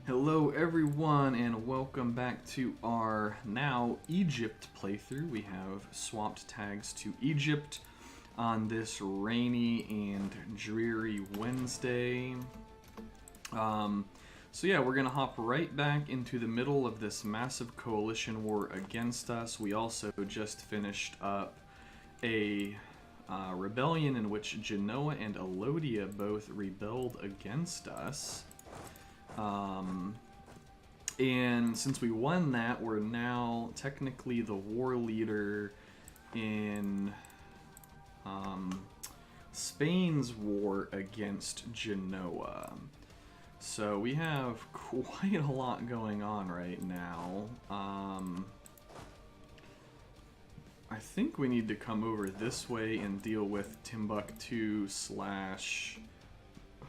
Hello everyone and welcome back to our now Egypt playthrough. We have swapped tags to Egypt on this rainy and dreary Wednesday. So yeah, we're gonna hop right back into the middle of this massive coalition war against us. We also just finished up a rebellion in which Genoa and Alodia both rebelled against us. And since we won that, we're now technically the war leader in Spain's war against Genoa. So we have quite a lot going on right now. I think we need to come over this way and deal with Timbuktu /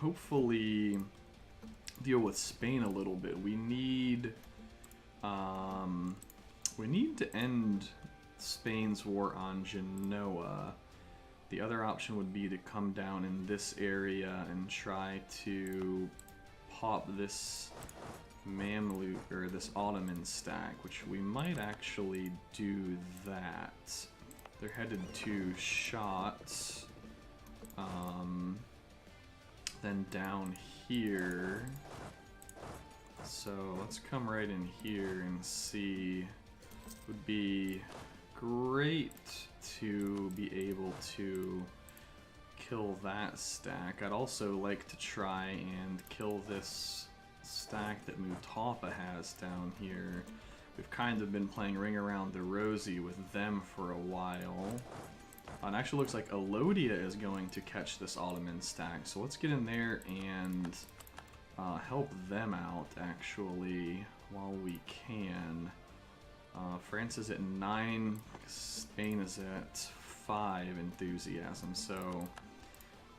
hopefully deal with Spain a little bit. We need to end Spain's war on Genoa. The other option would be to come down in this area and try to pop this Mamluk or this Ottoman stack, which we might actually do that. They're headed to shots. Then down here. So let's come right in here and see. Would be great to be able to kill that stack. I'd also like to try and kill this stack that Mutapa has down here. We've kind of been playing Ring Around the Rosie with them for a while. It actually looks like Alodia is going to catch this Ottoman stack, so let's get in there and help them out, actually, while we can. France is at 9, Spain is at 5 enthusiasm, so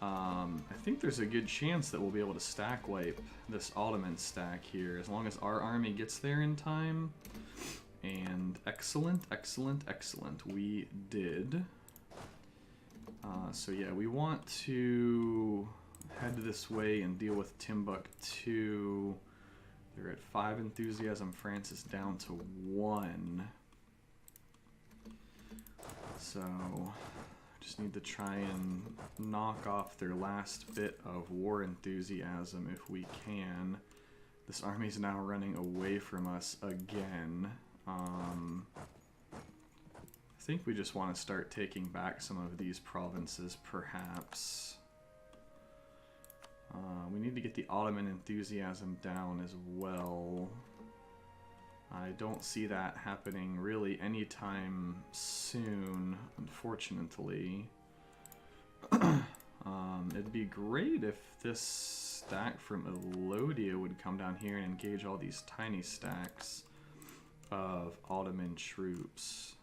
I think there's a good chance that we'll be able to stack wipe this Ottoman stack here, as long as our army gets there in time. And excellent, excellent, excellent. We did. So yeah, we want to head this way and deal with Timbuktu. They're at 5 enthusiasm. France is down to 1. So just need to try and knock off their last bit of war enthusiasm if we can. This army's now running away from us again. I think we just want to start taking back some of these provinces, perhaps. We need to get the Ottoman enthusiasm down as well. I don't see that happening really anytime soon, unfortunately. It'd be great if this stack from Alodia would come down here and engage all these tiny stacks of Ottoman troops.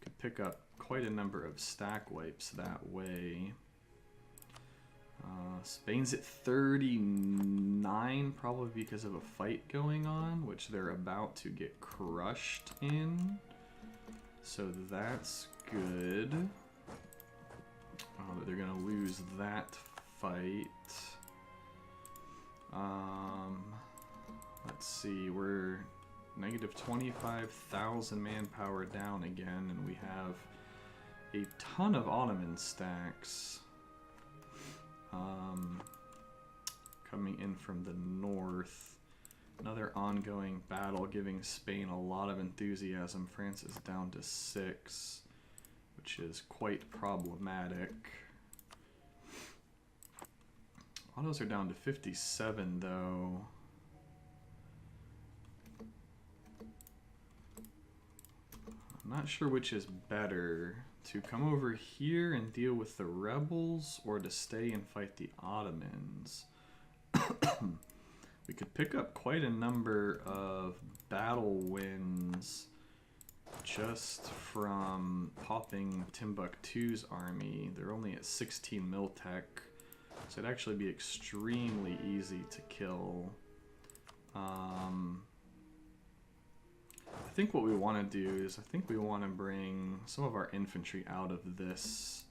Could pick up quite a number of stack wipes that way. Spain's at 39, probably because of a fight going on, which they're about to get crushed in. So that's good. But they're gonna lose that fight. Let's see, we're negative 25,000 manpower down again, and we have a ton of Ottoman stacks coming in from the north. Another ongoing battle giving Spain a lot of enthusiasm. France is down to 6, which is quite problematic. Autos are down to 57 though. I'm not sure which is better, to come over here and deal with the rebels or to stay and fight the Ottomans. We could pick up quite a number of battle wins just from popping Timbuktu's army. They're only at 16 Miltech, so it'd actually be extremely easy to kill. I think what we want to do is, I think we want to bring some of our infantry out of this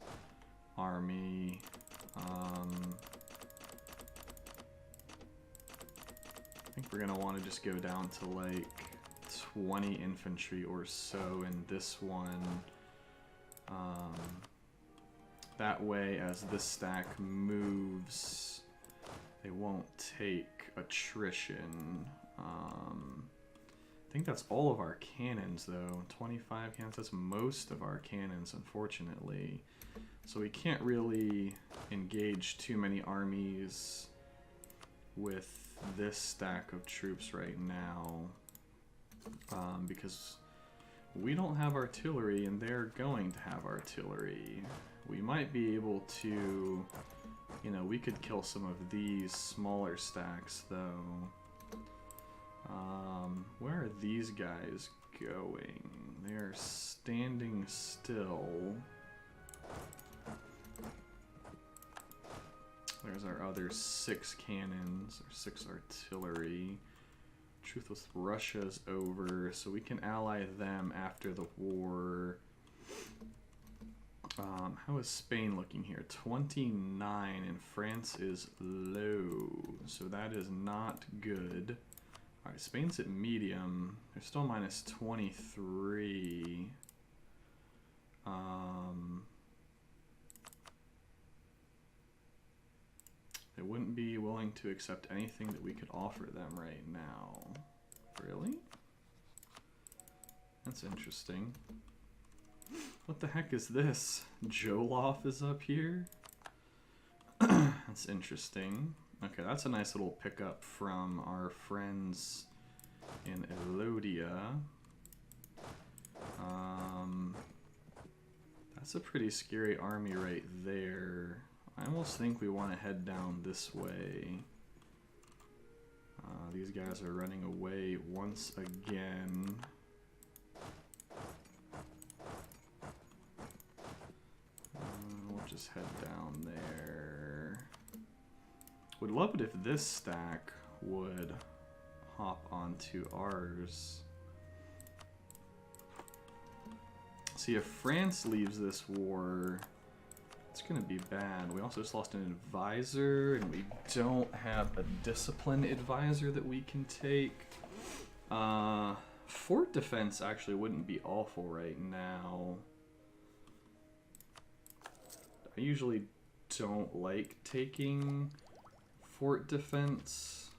army. I think we're gonna want to just go down to like 20 infantry or so in this one. That way, as this stack moves, they won't take attrition. I think that's all of our cannons, though. 25 cannons, that's most of our cannons, unfortunately. So we can't really engage too many armies with this stack of troops right now, because we don't have artillery and they're going to have artillery. We might be able to, you know, we could kill some of these smaller stacks though. Where are these guys going? They're standing still. There's our other 6 cannons, or 6 artillery. Truth with Russia's over, so we can ally them after the war. How is Spain looking here? 29, and France is low, so that is not good. Alright, Spain's at medium. They're still minus 23. They wouldn't be willing to accept anything that we could offer them right now. Really? That's interesting. What the heck is this? Joloff is up here? That's interesting. Okay, that's a nice little pickup from our friends in Elodia. That's a pretty scary army right there. I almost think we want to head down this way. These guys are running away once again. We'll just head down there. Would love it if this stack would hop onto ours. See, if France leaves this war, it's gonna be bad. We also just lost an advisor, and we don't have a discipline advisor that we can take. Fort defense actually wouldn't be awful right now. I usually don't like taking fort defense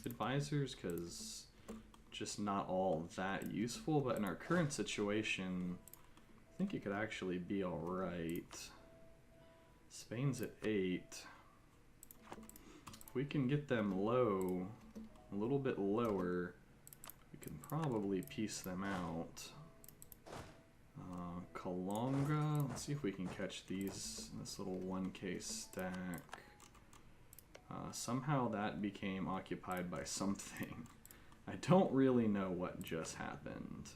advisors because just not all that useful, but in our current situation I think it could actually be alright. Spain's at 8. If we can get them low, a little bit lower, we can probably piece them out. Kalonga, let's see if we can catch these in this little 1k stack. Somehow that became occupied by something. I don't really know what just happened.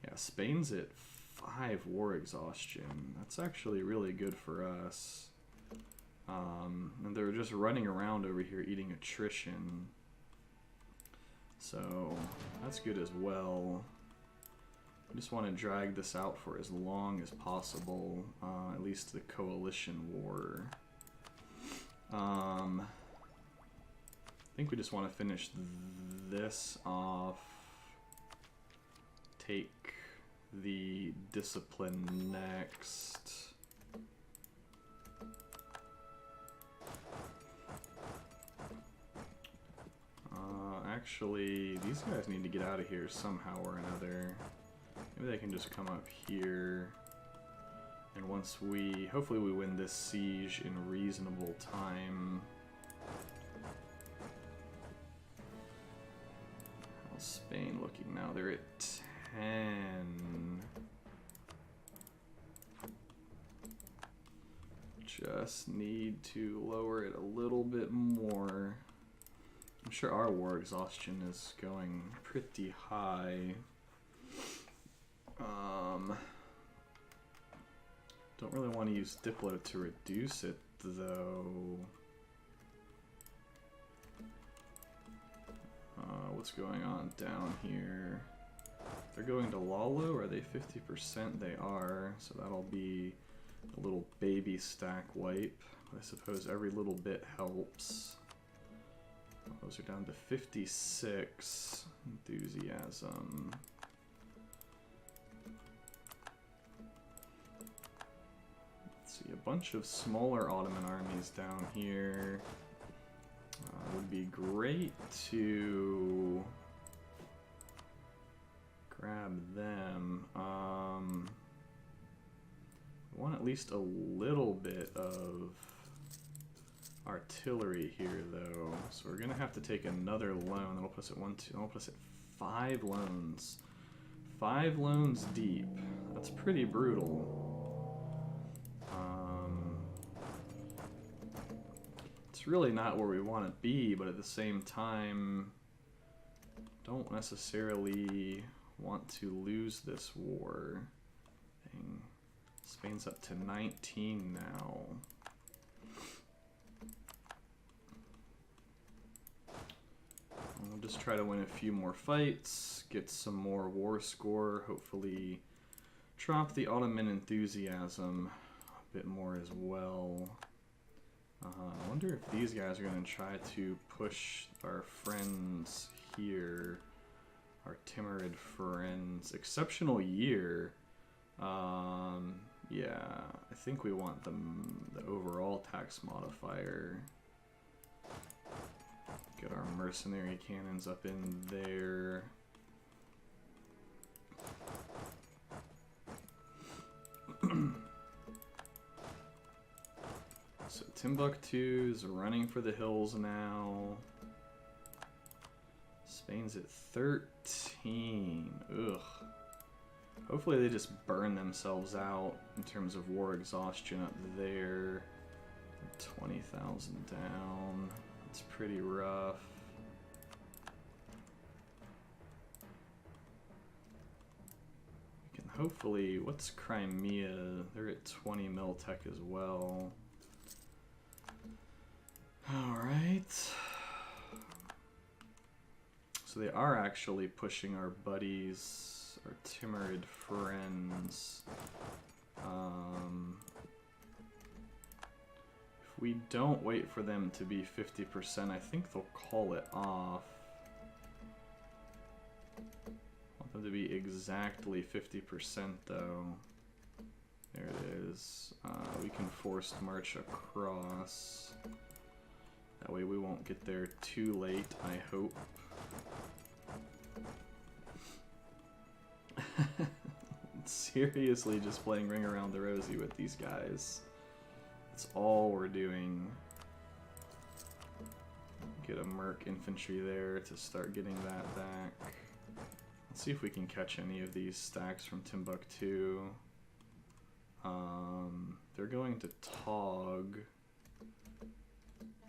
Yeah, Spain's at 5 war exhaustion. That's actually really good for us. And they're just running around over here eating attrition. So that's good as well. I just want to drag this out for as long as possible, at least the coalition war. I think we just want to finish this off, take the discipline next. Actually, these guys need to get out of here somehow or another. Maybe they can just come up here, and once we, hopefully we win this siege in reasonable time. How's Spain looking now? They're at 10. Just need to lower it a little bit more. I'm sure our war exhaustion is going pretty high. Don't really want to use Diplo to reduce it, though. What's going on down here? They're going to Lalo, or are they 50%? They are, so that'll be a little baby stack wipe. I suppose every little bit helps. Those are down to 56 enthusiasm. Let's see, a bunch of smaller Ottoman armies down here. Would be great to grab them. We want at least a little bit of artillery here, though, so we're gonna have to take another loan. That'll put us at 1, 2. That'll put us at 5 loans. 5 loans deep. That's pretty brutal. It's really not where we want to be, but at the same time, don't necessarily want to lose this war. Dang. Spain's up to 19 now. We'll just try to win a few more fights, get some more war score, hopefully drop the Ottoman enthusiasm a bit more as well. I wonder if these guys are going to try to push our friends here, our timid friends. Exceptional year. Yeah, I think we want the overall tax modifier. Get our mercenary cannons up in there. So Timbuktu's running for the hills now. Spain's at 13. Ugh. Hopefully they just burn themselves out in terms of war exhaustion up there. 20,000 down. It's pretty rough. We can hopefully... What's Crimea? They're at 20 mil tech as well. Alright. So they are actually pushing our buddies, our Timurid friends. If we don't wait for them to be 50%, I think they'll call it off. I want them to be exactly 50% though. There it is. We can forced march across. That way we won't get there too late, I hope. Seriously just playing Ring Around the Rosie with these guys. That's all we're doing. Get a Merc infantry there to start getting that back. Let's see if we can catch any of these stacks from Timbuktu. They're going to Tog.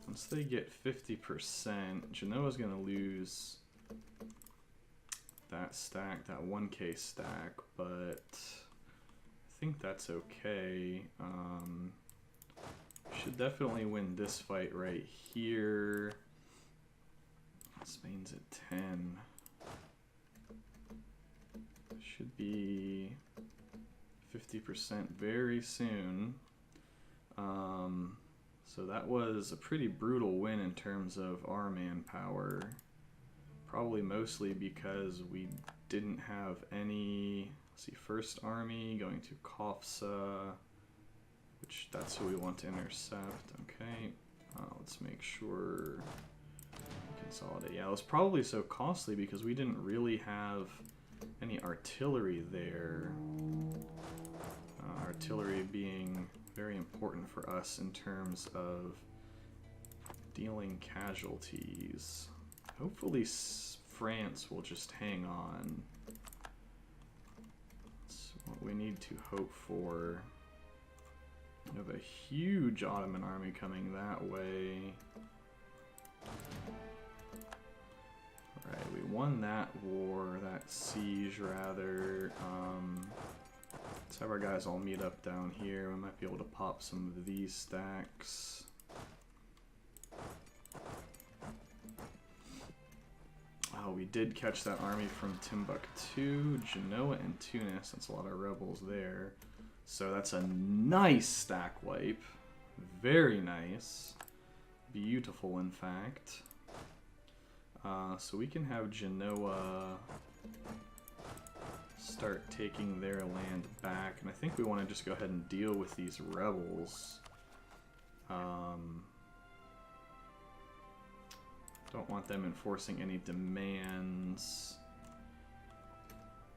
Once they get 50%, Genoa's going to lose that stack, that 1k stack, but I think that's okay. Should definitely win this fight right here. Spain's at 10. Should be 50% very soon. So that was a pretty brutal win in terms of our manpower. Probably mostly because we didn't have any... Let's see, First Army going to Kofsa, which that's who we want to intercept. Okay, let's make sure we consolidate. Yeah, it was probably so costly because we didn't really have any artillery there. Artillery being very important for us in terms of dealing casualties. Hopefully France will just hang on. That's what we need to hope for. We have a huge Ottoman army coming that way. Alright, we won that war, that siege rather. Let's have our guys all meet up down here. We might be able to pop some of these stacks. Oh, we did catch that army from Timbuktu, Genoa, and Tunis. That's a lot of rebels there. So that's a nice stack wipe. Very nice. Beautiful, in fact. So we can have Genoa start taking their land back, and I think we want to just go ahead and deal with these rebels. Don't want them enforcing any demands.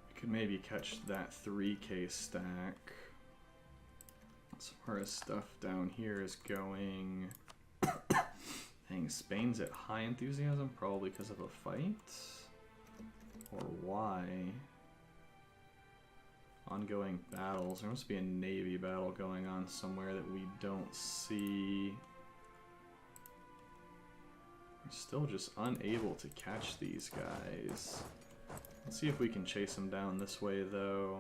We could maybe catch that 3k stack. As far as stuff down here is going, dang, Spain's at high enthusiasm, probably because of a fight? Or why? Ongoing battles. There must be a navy battle going on somewhere that we don't see. We're still just unable to catch these guys. Let's see if we can chase them down this way, though.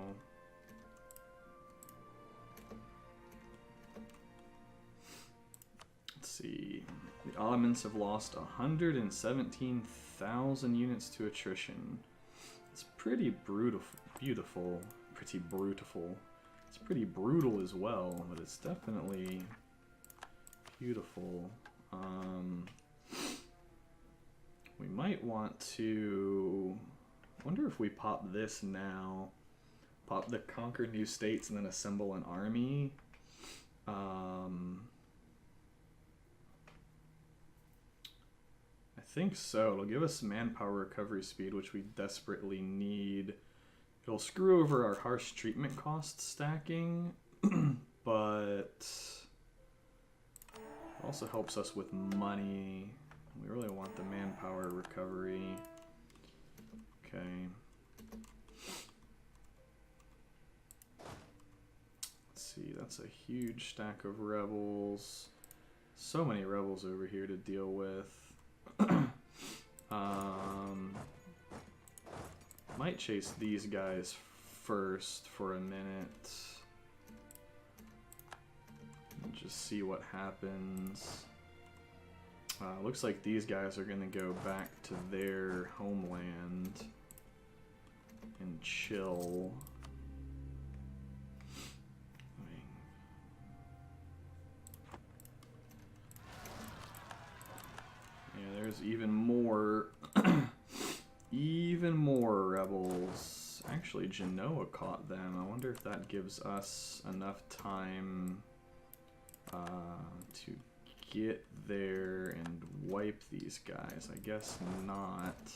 Let's see. The Ottomans have lost 117,000 units to attrition. It's pretty beautiful. Pretty brutal. It's pretty brutal as well, but it's definitely beautiful. We might want to... wonder if we pop this now. Pop the conquer new states and then assemble an army. I think so. It'll give us manpower recovery speed, which we desperately need. It'll screw over our harsh treatment cost stacking, but it also helps us with money. We really want the manpower recovery. Okay. Let's see, that's a huge stack of rebels. So many rebels over here to deal with. Might chase these guys first for a minute. And just see what happens. Looks like these guys are gonna go back to their homeland and chill. Yeah, there's even more even more rebels. Actually, Genoa caught them. I wonder if that gives us enough time to get there and wipe these guys. I guess not.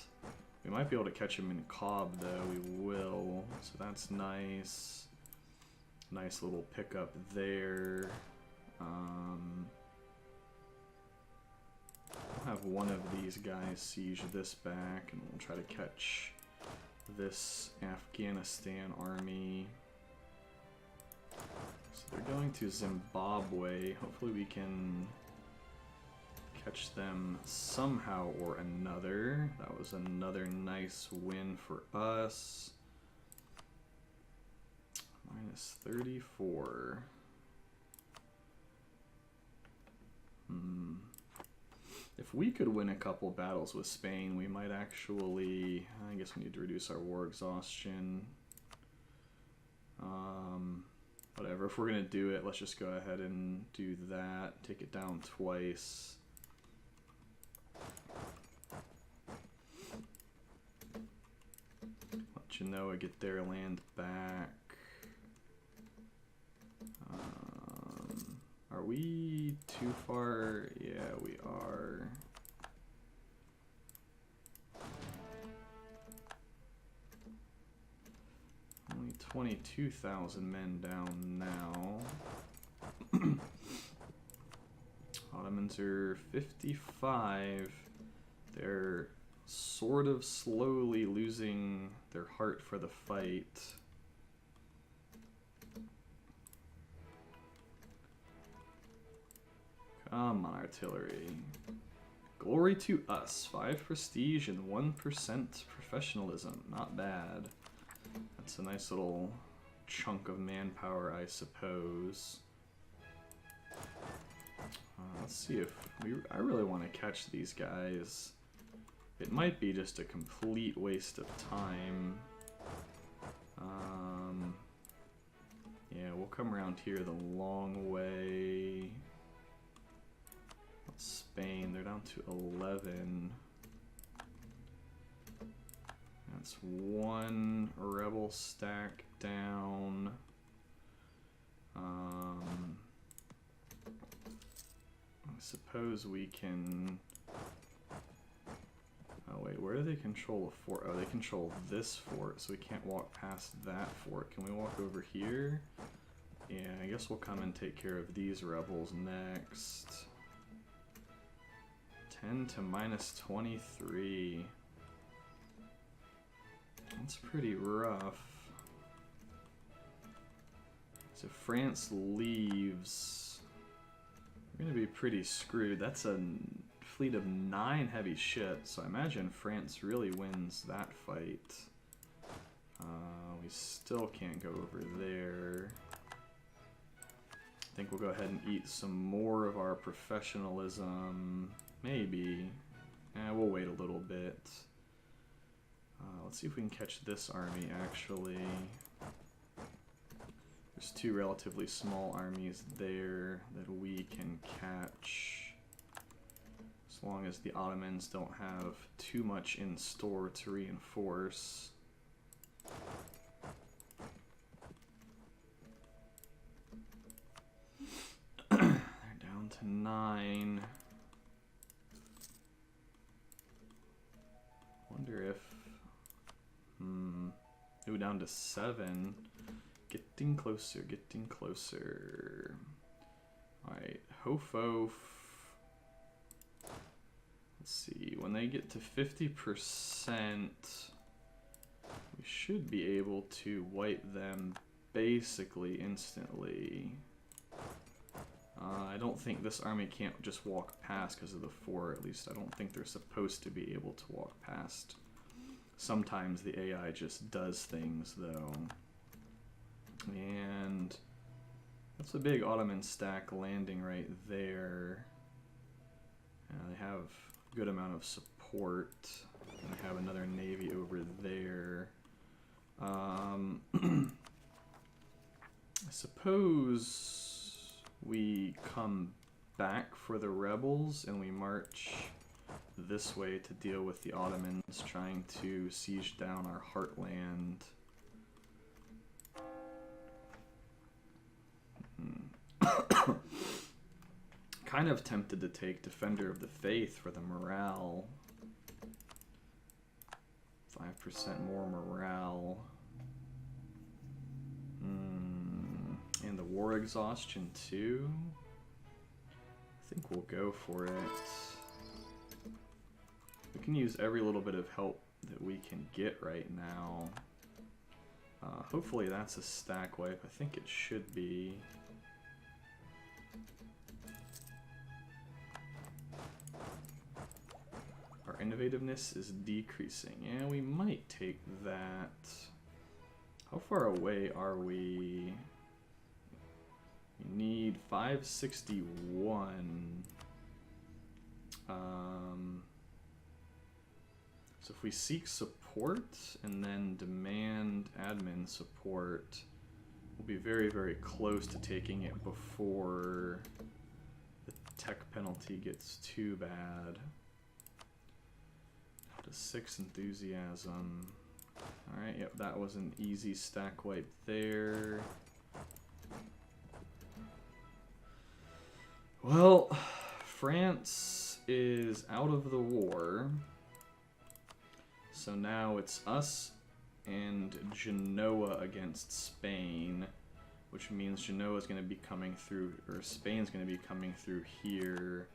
We might be able to catch them in Cobb, though. We will. So that's nice. Nice little pickup there. We'll have one of these guys siege this back, and we'll try to catch this Afghanistan army. So they're going to Zimbabwe. Hopefully we can catch them somehow or another. That was another nice win for us. Minus 34. If we could win a couple battles with Spain, we might actually... I guess we need to reduce our war exhaustion. Whatever, if we're going to do it, let's just go ahead and do that. Take it down twice. Let Genoa get their land back. Are we too far? Yeah, we are. Only 22,000 men down now. Ottomans are 55. They're sort of slowly losing their heart for the fight. Come on, artillery. Glory to us. 5 prestige and 1% professionalism. Not bad. That's a nice little chunk of manpower, I suppose. Let's see if I really want to catch these guys. It might be just a complete waste of time. Yeah, we'll come around here the long way. Spain, they're down to 11. It's one rebel stack down. I suppose we can... Oh wait, where do they control a fort? Oh, they control this fort, so we can't walk past that fort. Can we walk over here? Yeah, I guess we'll come and take care of these rebels next. 10 to -23. That's pretty rough. So if France leaves, we're going to be pretty screwed. That's a fleet of 9 heavy ships, so I imagine France really wins that fight. We still can't go over there. I think we'll go ahead and eat some more of our professionalism. Maybe. We'll wait a little bit. Let's see if we can catch this army, actually. There's 2 relatively small armies there that we can catch. As long as the Ottomans don't have too much in store to reinforce. They're down to 9. Wonder if... Ooh, down to 7. Getting closer, getting closer. Alright, Hofof. Let's see, when they get to 50%, we should be able to wipe them basically instantly. I don't think this army can't just walk past because of the fort. At least I don't think they're supposed to be able to walk past. Sometimes the AI just does things, though. And that's a big Ottoman stack landing right there. They have a good amount of support. And they have another navy over there. I suppose we come back for the rebels and we march this way to deal with the Ottomans trying to siege down our heartland. Kind of tempted to take Defender of the Faith for the morale. 5% more morale. And the war exhaustion too. I think we'll go for it. We can use every little bit of help that we can get right now. Hopefully that's a stack wipe. I think it should be. Our innovativeness is decreasing. Yeah, we might take that. How far away are we? We need 561. So if we seek support and then demand admin support, we'll be very, very close to taking it before the tech penalty gets too bad. To 6 enthusiasm. Alright, yep, that was an easy stack wipe there. Well, France is out of the war. So now it's us and Genoa against Spain, which means Genoa is going to be coming through, or Spain's going to be coming through here,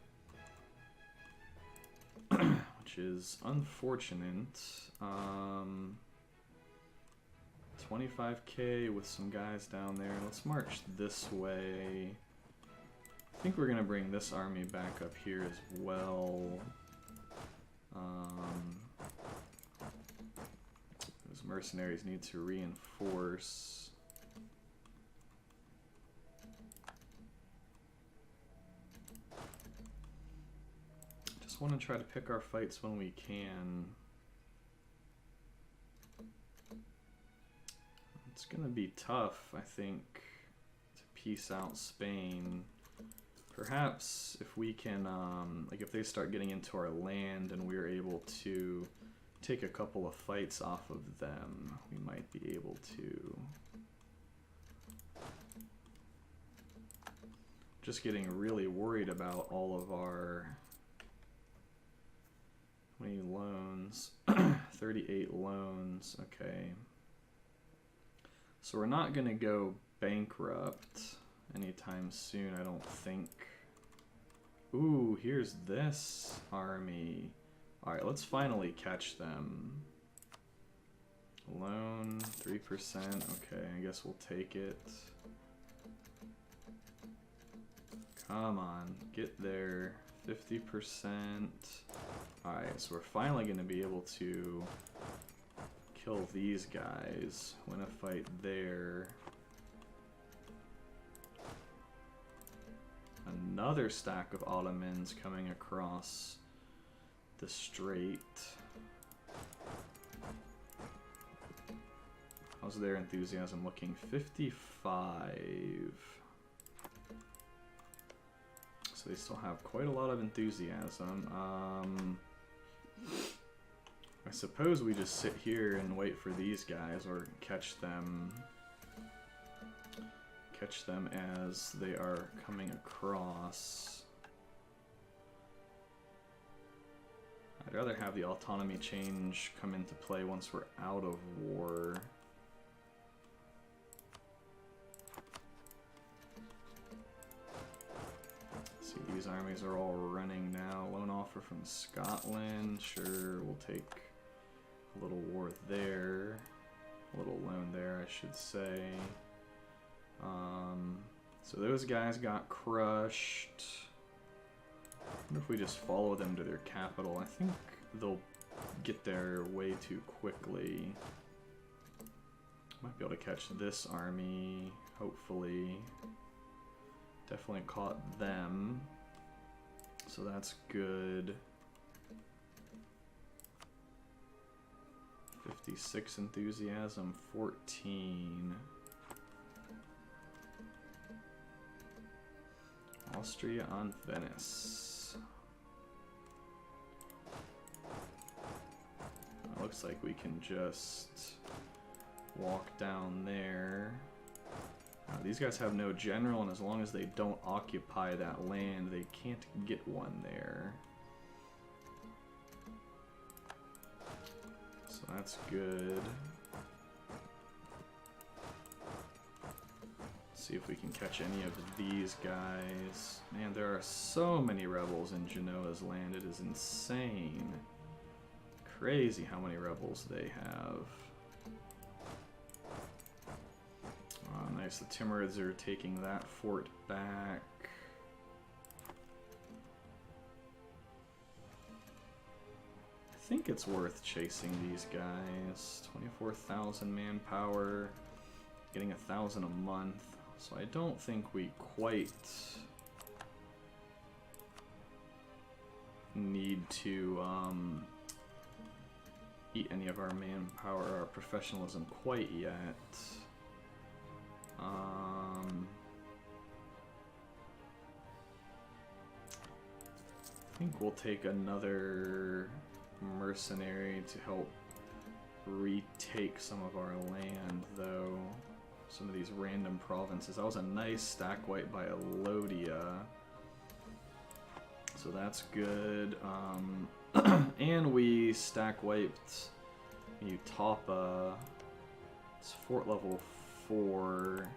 which is unfortunate. 25k with some guys down there. Let's march this way. I think we're going to bring this army back up here as well. Those mercenaries need to reinforce. Just want to try to pick our fights when we can. It's going to be tough, I think, to piece out Spain. Perhaps if we can, like if they start getting into our land and we're able to take a couple of fights off of them, we might be able to. Just getting really worried about all of our, how many loans? 38 loans, okay. So we're not gonna go bankrupt anytime soon, I don't think. Ooh, here's this army. Alright, let's finally catch them. Loan, 3%, okay, I guess we'll take it. Come on, get there. 50%. Alright, so we're finally going to be able to kill these guys. Win a fight there. Another stack of Ottomans coming across the strait. How's their enthusiasm looking? 55. So they still have quite a lot of enthusiasm. I suppose we just sit here and wait for these guys, or catch them as they are coming across. I'd rather have the autonomy change come into play once we're out of war. See, these armies are all running now. Loan offer from Scotland. Sure, we'll take a little war there. A little loan there, I should say. So those guys got crushed. I wonder if we just follow them to their capital. I think they'll get there way too quickly. Might be able to catch this army, hopefully. Definitely caught them. So that's good. 56 enthusiasm, 14. Austria on Venice. It looks like we can just walk down there. These guys have no general, and as long as they don't occupy that land, they can't get one there. So that's good. See if we can catch any of these guys. Man, there are so many rebels in Genoa's land. It is insane. Crazy how many rebels they have. Oh, nice. The Timurids are taking that fort back. I think it's worth chasing these guys. 24,000 manpower. Getting 1,000 a month. So I don't think we quite need to eat any of our manpower or our professionalism quite yet. I think we'll take another mercenary to help retake some of our land, though. Some of these random provinces. That was a nice stack wipe by Elodia. So that's good. And we stack wiped Utapa. It's fort level 4.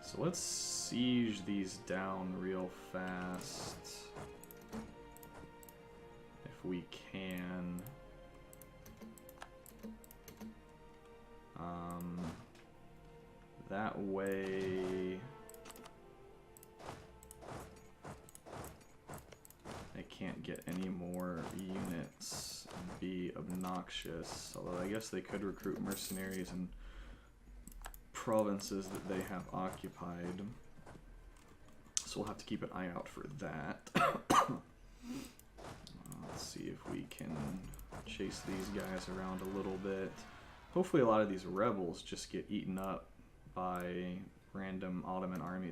So let's siege these down real fast. If we can. That way I can't get any more units and be obnoxious, although I guess they could recruit mercenaries in provinces that they have occupied, so we'll have to keep an eye out for that. Let's see if we can chase these guys around a little bit. Hopefully a lot of these rebels just get eaten up by random Ottoman armies